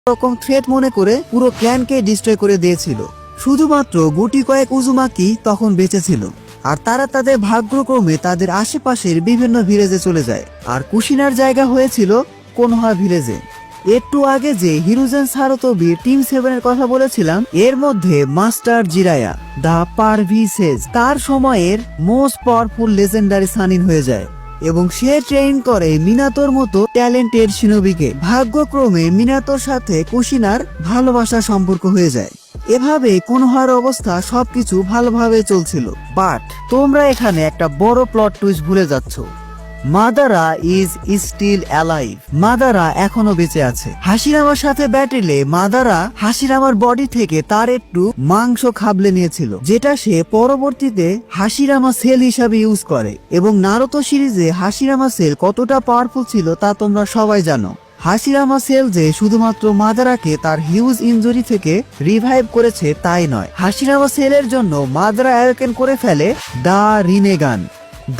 রকম থ্রেট মনে করে পুরো ক্ল্যানকে ডিস্ট্রয় করে দিয়েছিল। শুধুমাত্র গুটি কয়েক উজুমাকি তখন বেঁচে ছিল, আর তারা তাদের ভাগ্যক্রমে তাদের আশেপাশের বিভিন্ন ভিলেজে চলে যায়। আর কুশিনার জায়গা হয়েছিল কোনোহা ভিলেজে। একটু আগে যে হিরুজেন সারতোবি টিম 7 এর কথা বলেছিলাম, এর মধ্যে মাস্টার জিরায়া দা পারভিসেজ তার সময়ের মোস্ট পাওয়ারফুল লেজেন্ডারি সানিন হয়ে যায় এবং সে ট্রেন করে মিনাতোর মতো ট্যালেন্টেড শিনোবিকে। ভাগ্যক্রমে মিনাতোর সাথে কুশিনার ভালোবাসা সম্পর্ক হয়ে যায়। এভাবে কোনোহার অবস্থা সবকিছু ভালোভাবে চলছিল। বাট তোমরা এখানে একটা বড় প্লট টুইস্ট ভুলে যাচ্ছ। Madara is still alive. Madara এখনো বেঁচে আছে। হাসিরামার সাথে ব্যাটেলে মাদারা হাসিরামার বডি থেকে তার একটু মাংস খাবলে নিয়েছিল, যেটা সে পরবর্তীতে হাসিরামা সেল হিসাবে ইউজ করে। এবং নারুতো সিরিজে হাসিরামা সেল কতটা পাওয়ারফুল ছিল তা তোমরা সবাই জানো। হাসিরামা সেল যে শুধুমাত্র মাদারাকে তার হিউজ ইনজুরি থেকে রিভাইভ করেছে তাই নয়, হাসিরামা সেলের জন্য মাদারা অ্যাওয়েকেন করে ফেলে the Rinnegan,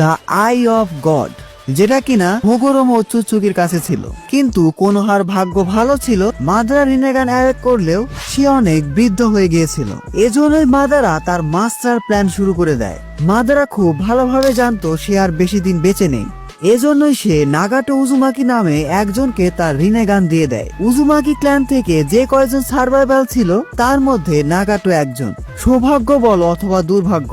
the eye of God, যেটা কিনা হোগোরোমো ওৎসুৎসুকির কাছে ছিল। কিন্তু কোনোহার ভাগ্য ভালো ছিল, মাদারা রিনেগান অ্যাওয়েক করলেও সে অনেক বৃদ্ধ হয়ে গিয়েছিল। এজন্যই মাদারা তার মাস্টার প্ল্যান শুরু করে দেয়। মাদারা খুব ভালোভাবে জানতো সে আর বেশি দিন বেঁচে নেই। এজন্যই সে নাগাটো উজুমাকি নামে একজনকে তার রিনেগান দিয়ে দেয়। উজুমাকি ক্ল্যান থেকে যে কয়জন সার্ভাইভাল ছিল তার মধ্যে নাগাটো একজন। সৌভাগ্য বল অথবা দুর্ভাগ্য,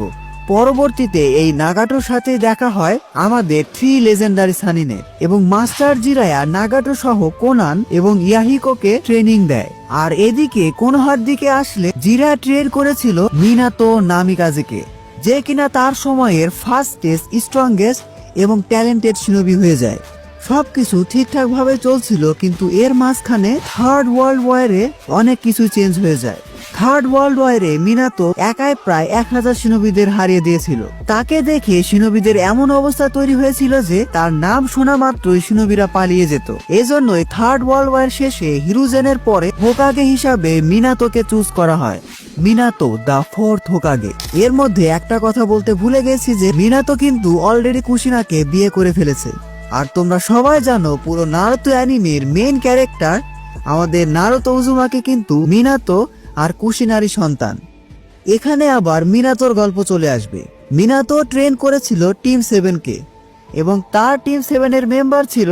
পরবর্তীতে এই নাগাটোর সাথে দেখা হয় আমাদের 3 লেজেন্ডারি সানিনের, এবং মাস্টার জিরায়া নাগাটো সহ কোনান এবং ইয়াহিকোকে ট্রেনিং দেয়। আর এদিকে কোনোহার দিকে আসলে জিরা ট্রেন করেছিল মিনাতো নামিকাজেকে, যে কিনা তার সময়ের ফাস্টেস্ট, স্ট্রংগেস্ট এবং ট্যালেন্টেড শিনোবি হয়ে যায়। সবকিছু ঠিকঠাক ভাবে চলছিল, কিন্তু এর মাঝখানে থার্ড ওয়ার্ল্ড ওয়ারে অনেক কিছু চেঞ্জ হয়ে যায়। থার্ড ওয়ার্ল্ড ওয়ারে মিনাতো একাই প্রায় 1000 শিনোবিদের হারিয়ে দিয়েছিল। তাকে দেখে শিনোবিদের এমন অবস্থা তৈরি হয়েছিল যে তার নাম শোনা মাত্রই শিনোবিরা পালিয়ে যেত। এজন্যই থার্ড ওয়ার্ল্ড ওয়ার শেষে হিরুজেনের পরে হোকাগে হিসাবে মিনাতোকে চুজ করা হয়। মিনাতো দা 4th হোকাগে। এর মধ্যে একটা কথা বলতে ভুলে গেছি যে মিনাতো কিন্তু অলরেডি কুশিনাকে বিয়ে করে ফেলেছে। আর তোমরা সবাই জানো পুরো নারুতো অ্যানিমের মেইন ক্যারেক্টার আমাদের নারুতো উজুমাকি কিন্তু মিনাতো আর কুশিনারি সন্তান। এখানে আবার মিনাতোর গল্প চলে আসবে। মিনাতো ট্রেন করেছিল টিম 7 কে, এবং তার টিম 7 এর মেম্বার ছিল